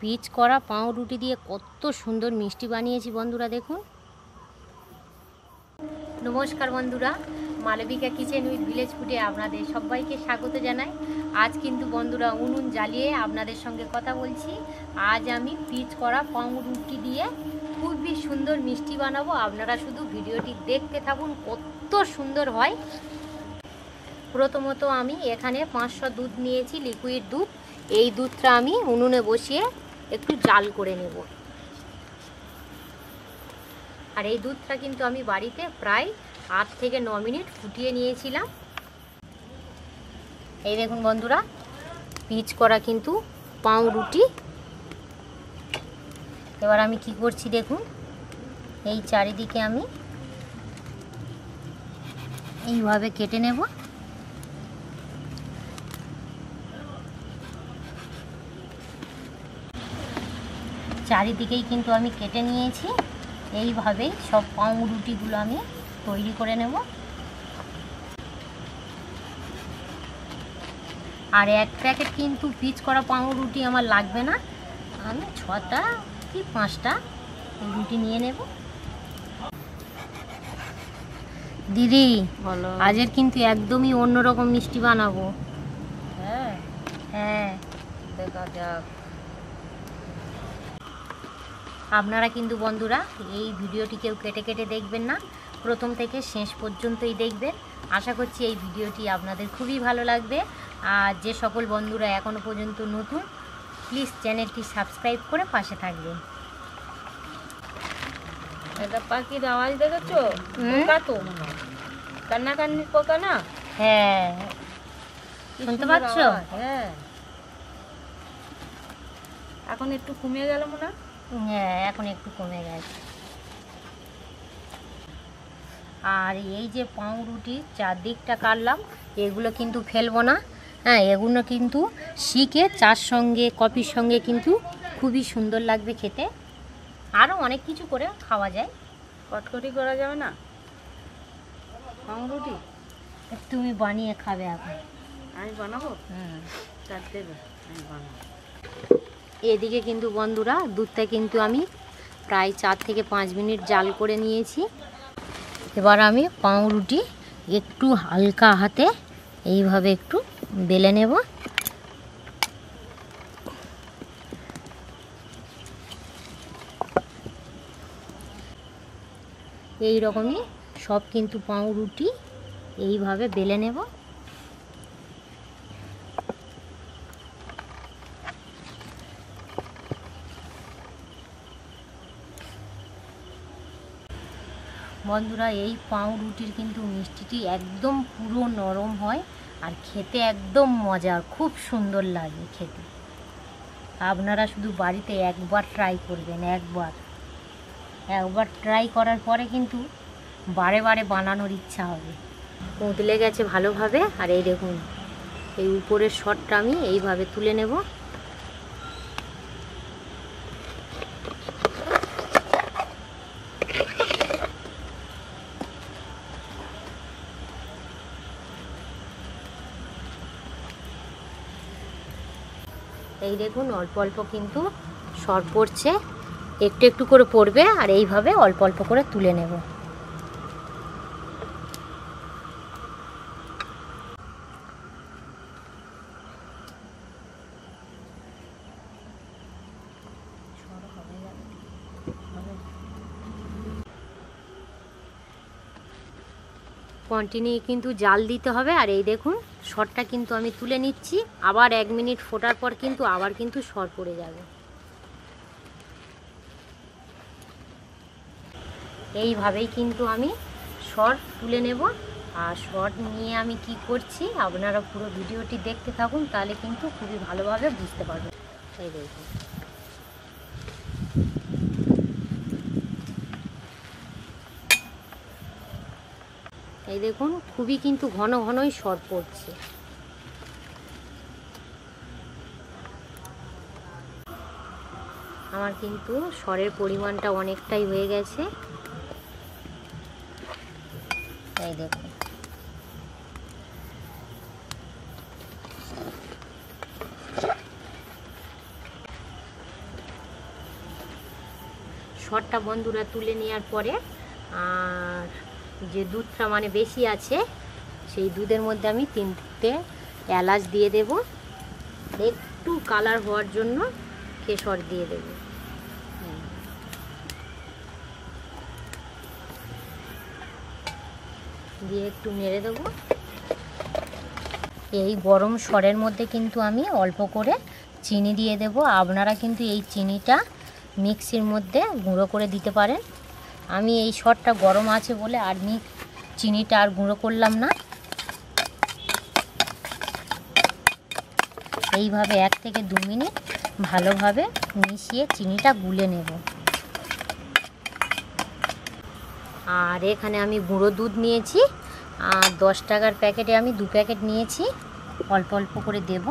Pitch করা পাউরুটি দিয়ে কত সুন্দর মিষ্টি বানিয়েছি বন্ধুরা, দেখুন। নমস্কার বন্ধুরা, মালবিকা কিচেন উইথ ভিলেজ ফুডে আপনাদের সবাইকে স্বাগত জানাই। আজ কিন্তু বন্ধুরা উনুন জ্বালিয়ে আপনাদের সঙ্গে কথা বলছি। আজ আমি পিচ করা পাউরুটি দিয়ে খুবই সুন্দর মিষ্টি বানাবো। আপনারা শুধু ভিডিওটি দেখতে থাকুন, কত সুন্দর হয়। প্রথমত আমি এখানে 500 দুধ নিয়েছি, লিকুইড দুধ। এই দুধটা আমি উনুনে বসিয়ে একটু জাল করে নেব। আর এই দুধটা কিন্তু আমি বাড়িতে প্রায় 8 থেকে 9 মিনিট ফুটিয়ে নিয়েছিলাম। এই দেখুন বন্ধুরা, পিচ করা কিন্তু পাউরুটি। এবার আমি কি করছি দেখুন, এই চারিদিকে আমি এইভাবে কেটে নেব। চারিদিকেই কিন্তু আমি কেটে নিয়েছি। এইভাবেই সব পাউরুটিগুলো আমি তৈরি করে নেব। আর এক প্যাকেট কিন্তু পিচ করা পাউরুটি আমার লাগবে না, আমি 6টা কি 5টা রুটি নিয়ে নেব। দিদি আজের কিন্তু একদমই অন্যরকম মিষ্টি বানাবো। হ্যাঁ দেখা যাক। আপনারা কিন্তু বন্ধুরা এই ভিডিওটি কেউ কেটে কেটে দেখবেন না, প্রথম থেকে শেষ পর্যন্তই দেখবেন। আশা করছি এই ভিডিওটি আপনাদের খুবই ভালো লাগবে। আর যে সকল বন্ধুরা এখনও পর্যন্ত নতুন, প্লিজ চ্যানেলটি সাবস্ক্রাইব করে পাশে থাকবেন। এটা পাখির আওয়াজ দেখেছো? পোকা তো কান্নাকান্নির পোকা না? হ্যাঁ, শুনতে পাচ্ছ? হ্যাঁ, এখন একটু কমে গেল মনে হয়। হ্যাঁ, এখন একটু কমে গেছে। আর এই যে পাউরুটি চারদিকটা কাটলাম, এগুলো কিন্তু ফেলবো না। হ্যাঁ, এগুলো কিন্তু শিখে চার সঙ্গে কফির সঙ্গে কিন্তু খুবই সুন্দর লাগবে খেতে। আরও অনেক কিছু করে খাওয়া যায়। কটকটি করা যাবে না পাউরুটি? তুমি বানিয়ে খাবে এখন? আমি বানাবো। চার দেবে, আমি বানাবো। এদিকে কিন্তু বন্ধুরা দুধটা কিন্তু আমি প্রায় 4 থেকে 5 মিনিট জাল করে নিয়েছি। এবার আমি পাউরুটি একটু হালকা হাতে এইভাবে একটু বেলে নেব। এই রকমই সব কিন্তু পাউরুটি এইভাবে বেলে নেব। বন্ধুরা এই পাউরুটির কিন্তু মিষ্টিটি একদম পুরো নরম হয় আর খেতে একদম মজার, খুব সুন্দর লাগে খেতে। আপনারা শুধু বাড়িতে একবার ট্রাই করবেন, একবার ট্রাই করার পরে কিন্তু বারে বারে বানানোর ইচ্ছা হবে। উতলে গেছে ভালোভাবে। আর এই দেখুন, এই উপরের শটটা আমি এইভাবে তুলে নেব। এই দেখুন অল্প অল্প কিন্তু সর পড়ছে, একটু একটু করে পড়বে। আর এইভাবে অল্প অল্প করে তুলে নেব। কন্টিনিউ কিন্তু জাল দিতে হবে। আর এই দেখুন সরটা কিন্তু আমি তুলে নিচ্ছি। আবার 1 মিনিট ফোটার পর কিন্তু আবার কিন্তু সর পড়ে যাবে। এইভাবেই কিন্তু আমি সর তুলে নেব। আর সর নিয়ে আমি কি করছি আপনারা পুরো ভিডিওটি দেখতে থাকুন, তাহলে কিন্তু খুবই ভালোভাবে বুঝতে পারবেন। এই দেখুন, এই দেখুন খুবই কিন্তু ঘন ঘনই সর পড়ছে। আমার কিন্তু সরের পরিমাণটা অনেকটাই হয়ে গেছে। এই দেখুন, সরটা বন্ধুরা তুলে নেওয়ার পরে আর যে দুধটা মানে বেশি আছে সেই দুধের মধ্যে আমি 3টে এলাচ দিয়ে দেব, একটু কালার হওয়ার জন্য কেশর দিয়ে দেব। দিয়ে একটু নেড়ে দেব। এই গরম সরের মধ্যে কিন্তু আমি অল্প করে চিনি দিয়ে দেব। আপনারা কিন্তু এই চিনিটা মিক্সির মধ্যে গুঁড়ো করে দিতে পারেন। আমি এই সরটা গরম আছে বলে আর চিনিটা আর গুঁড়ো করলাম না। এইভাবে 1 থেকে 2 মিনিট ভালোভাবে মিশিয়ে চিনিটা গুলে নেব। আর এখানে আমি গুঁড়ো দুধ নিয়েছি, আর 10 টাকার প্যাকেটে আমি 2 প্যাকেট নিয়েছি। অল্প অল্প করে দেব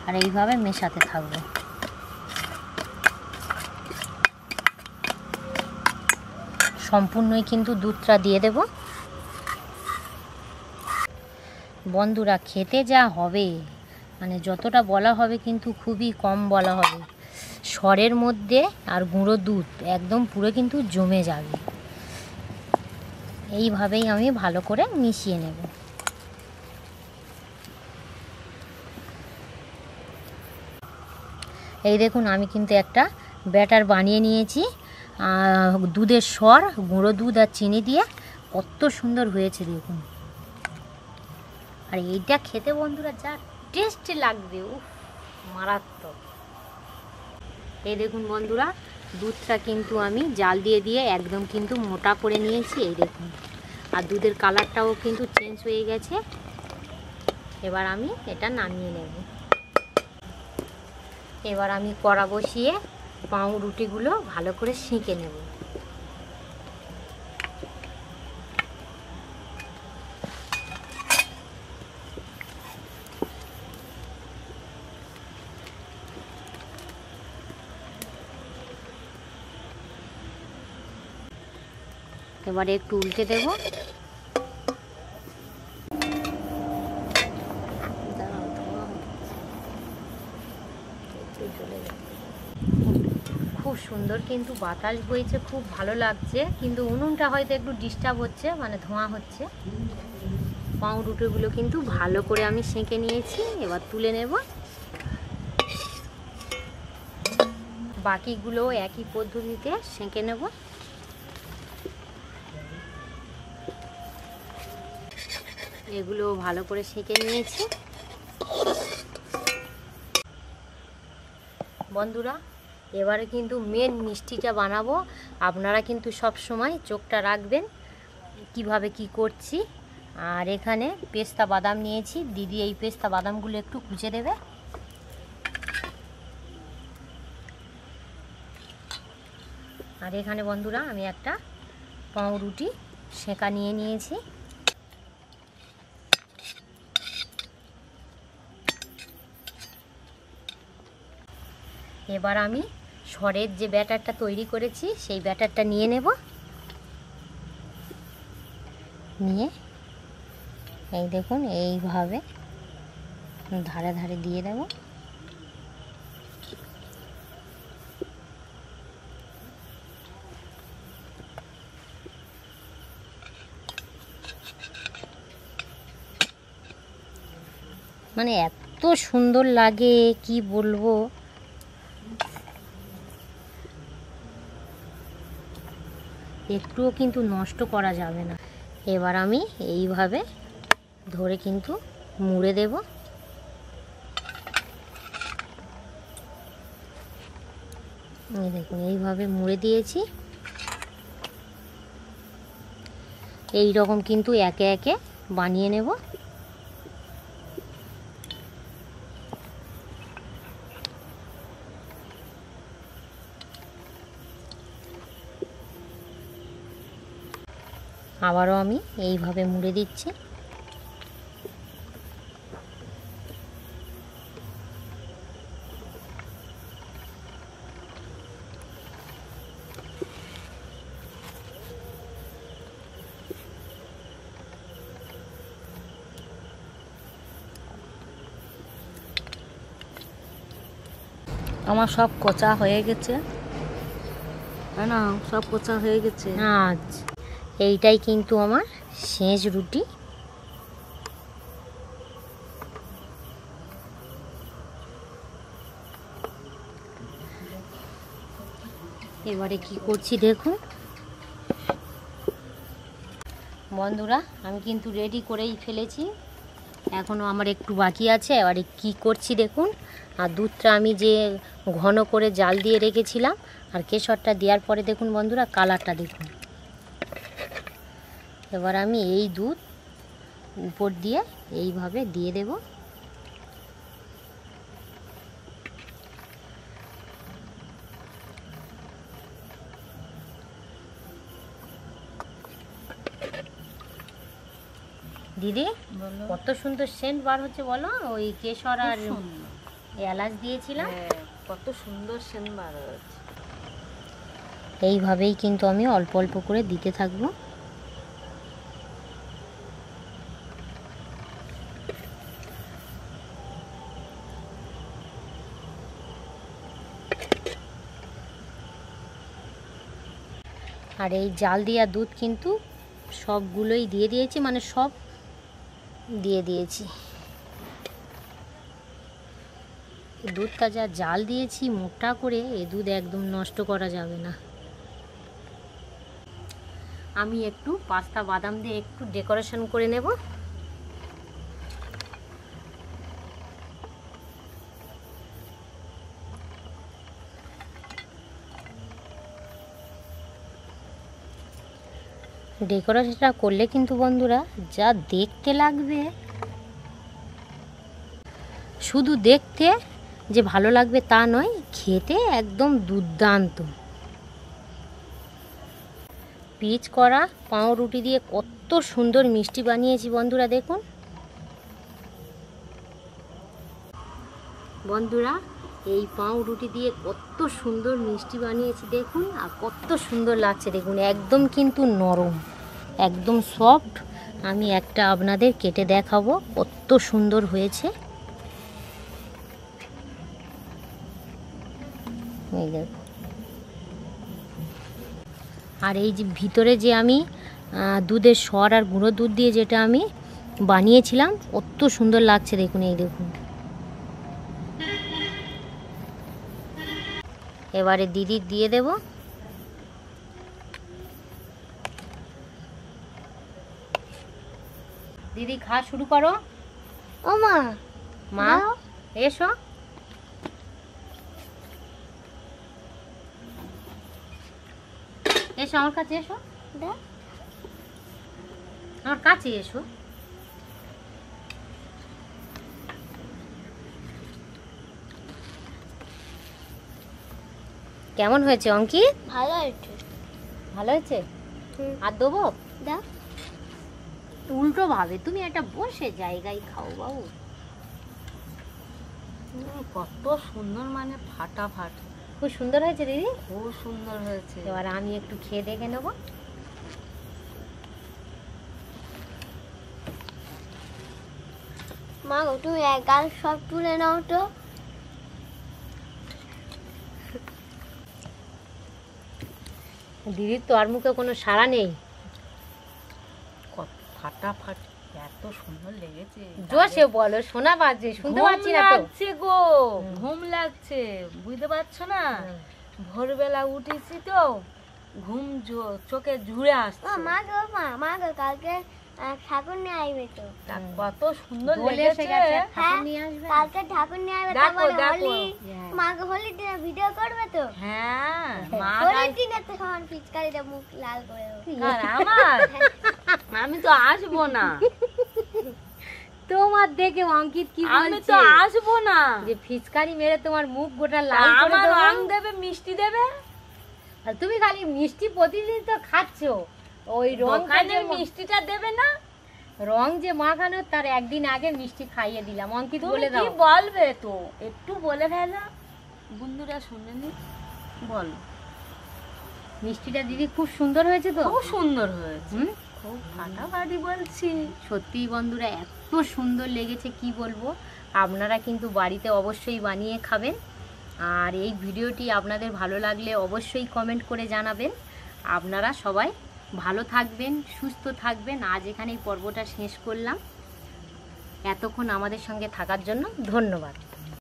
আর এইভাবে মেশাতে থাকবো। সম্পূর্ণই কিন্তু দুধটা দিয়ে দেব। বন্ধুরা খেতে যা হবে মানে যতটা বলা হবে কিন্তু খুবই কম বলা হবে। সরের মধ্যে আর গুঁড়ো দুধ একদম পুরো কিন্তু জমে যাবে। এইভাবেই আমি ভালো করে মিশিয়ে নেব। এই দেখুন আমি কিন্তু একটা ব্যাটার বানিয়ে নিয়েছি। দুধের সর, গুঁড়ো দুধ আর চিনি দিয়ে কত সুন্দর হয়েছে দেখুন। আর এইটা খেতে বন্ধুরা যা টেস্টি লাগবে, উফ মারাত্মক। এই দেখুন বন্ধুরা দুধটা কিন্তু আমি জাল দিয়ে দিয়ে একদম কিন্তু মোটা করে নিয়েছি। এই দেখুন আর দুধের কালারটাও কিন্তু চেঞ্জ হয়ে গেছে। এবার আমি এটা নামিয়ে নেব। এবার আমি কড়া বসিয়ে পাউরুটিগুলো ভালো করে সেঁকে নেব। এবারে একটু উল্টে দেব। খুব সুন্দর কিন্তু বাতাস বইছে, খুব ভালো লাগছে। কিন্তু উনুনটা হয়তো একটু ডিস্টার্ব হচ্ছে, মানে ধোঁয়া হচ্ছে। পাউরুটিগুলো কিন্তু ভালো করে আমি সেঁকে নিয়েছি। এবার তুলে নেব। বাকিগুলো একই পদ্ধতিতে সেঁকে নেব। এগুলো ভালো করে সেঁকে নিয়েছি। বন্ধুরা এবারে কিন্তু মেন মিষ্টিটা বানাবো। আপনারা কিন্তু সব সময় চোখটা রাখবেন কিভাবে কি করছি। আর এখানে পেস্তা বাদাম নিয়েছি। দিদি এই পেস্তা বাদামগুলো একটু কুচে দেবে। আর এখানে বন্ধুরা আমি একটা পাউরুটি সেঁকা নিয়ে নিয়েছি। এবার আমি সরের যে ব্যাটারটা তৈরি করেছি সেই ব্যাটারটা নিয়ে নেব। নিয়ে এই দেখুন এইভাবে ধারে ধারে দিয়ে দেব। মানে এত সুন্দর লাগে কি বলবো। একটুও কিন্তু নষ্ট করা যাবে না। এবার আমি এইভাবে ধরে কিন্তু মুড়ে দেব। এই দেখুন এইভাবে মুড়ে দিয়েছি। এই রকম কিন্তু একে একে বানিয়ে নেব। আবারও আমি এইভাবে মুড়ে দিচ্ছি। আমার সব কোচা হয়ে গেছে। না সব কোচা হয়ে গেছে। আচ্ছা, এইটাই কিন্তু আমার সেঁচ রুটি। এবারে কি করছি দেখুন বন্ধুরা, আমি কিন্তু রেডি করেই ফেলেছি, এখনও আমার একটু বাকি আছে। এবারে কি করছি দেখুন, আর দুধটা আমি যে ঘন করে জাল দিয়ে রেখেছিলাম আর কেশরটা দেওয়ার পরে দেখুন বন্ধুরা কালারটা দেখুন। এবার আমি এই দুধ উপর দিয়ে এইভাবে দিয়ে দেব। দিদি কত সুন্দর সেন্ট বার হচ্ছে বলো, ওই কেশর আর এলাচ দিয়েছিলাম, কত সুন্দর সেন্ট বার হচ্ছে। এইভাবেই কিন্তু আমি অল্প অল্প করে দিতে থাকবো। আর এই জাল দেওয়া দুধ কিন্তু সবগুলোই দিয়ে দিয়েছি, মানে সব দিয়ে দিয়েছি। দুধটা যা জাল দিয়েছি মোটা করে, এই দুধ একদম নষ্ট করা যাবে না। আমি একটু পাস্তা বাদাম দিয়ে একটু ডেকোরেশন করে নেব। ডেকোরেশনটা করলে কিন্তু বন্ধুরা যা দেখতে লাগবে, শুধু দেখতে যে ভালো লাগবে তা নয়, খেতে একদম দুর্দান্ত। পিচ করা পাউরুটি দিয়ে কত সুন্দর মিষ্টি বানিয়েছি বন্ধুরা দেখুন। বন্ধুরা এই পাউরুটি দিয়ে কত সুন্দর মিষ্টি বানিয়েছি দেখুন, আর কত সুন্দর লাগছে দেখুন, একদম কিন্তু নরম, একদম সফট। আমি একটা আপনাদের কেটে দেখাবো কত সুন্দর হয়েছে। এই দেখো, আর এই যে ভিতরে যে আমি দুধের সর আর গুঁড়ো দুধ দিয়ে যেটা আমি বানিয়েছিলাম কত সুন্দর লাগছে দেখুন। এই দেখুন, এবারে দিদি দিয়ে দেব। দিদি খাওয়া শুরু করো। ও মা, মা এসো, এসো আমার কাছে, এসো আমার কাছে এসো। কেমন হয়েছে অঙ্কিত? ভালো হয়েছে। ভালো হয়েছে? আর দেবো? দাও। উল্টো ভাবে তুমি একটা বসে জায়গায় খাও বাবু। কত সুন্দর, মানে ফাটাফাট। খুব সুন্দর হয়েছে দিদি, খুব সুন্দর হয়েছে। এবার আমি একটু খেয়ে দেখে নেবো। মা গো, তুমি এক গাল সব তুলে নাও তো। দিদির তো আর মুখে কোনো সাড়া নেই। কত ফাটাফাট, এত সুন্দর লেগেছে। জোশে বলো, শোনা বাজে, শুনতে পাচ্ছি না তো। লাগছে গো, ঘুম লাগছে, বুঝতে পারছো না? ভোরবেলা উঠেছি তো, ঘুম চোখে ঝুড়ে আসছে। মা গো কালকে ঠাকুর নিয়ে আসবে তো। কত সুন্দর বলে এসে লেগেছে। গেছে, ঠাকুর নিয়ে আসবে। কালকে ঠাকুর নিয়ে আসবে, দেখো, তারপরে দেখো। হোলি। মা গো হোলির দিনে ভিডিও করবে তো। হ্যাঁ, মা হোলির দিনে তো সমান পিচকারিতে মুখ লাল করে দেবো। আর আমার, আমি তো আসবো না। তোমার দেখে অঙ্কিত কি আমি বলছে, তো আসবো না। যে ফিচকারি মেরে তোমার মুখ গোটা লাল করে আমার দেবো। রং দেবে, মিষ্টি দেবে। আর তুমি খালি মিষ্টি প্রতিদিন তো খাচ্ছো, ওই রং দোকানে মিষ্টিটা দেবে না। রং যে মাখানো তার একদিন আগে মিষ্টি খাইয়ে দিলাম। অঙ্কিত তুমি বলে কি দাও। বলবে তো, একটু বলে ফেলো, বন্ধুরা শুনেনি। বল। মিষ্টিটা দিদি খুব সুন্দর হয়েছে তো। খুব সুন্দর হয়েছে, হুম, খুব ফাটাফাটি বলছি। সত্যি বন্ধুরা এত সুন্দর লেগেছে কি বলবো। আপনারা কিন্তু বাড়িতে অবশ্যই বানিয়ে খাবেন। আর এই ভিডিওটি আপনাদের ভালো লাগলে অবশ্যই কমেন্ট করে জানাবেন। আপনারা সবাই ভালো থাকবেন, সুস্থ থাকবেন। আজ এখানেই পর্বটা শেষ করলাম। এতক্ষণ আমাদের সঙ্গে থাকার জন্য ধন্যবাদ।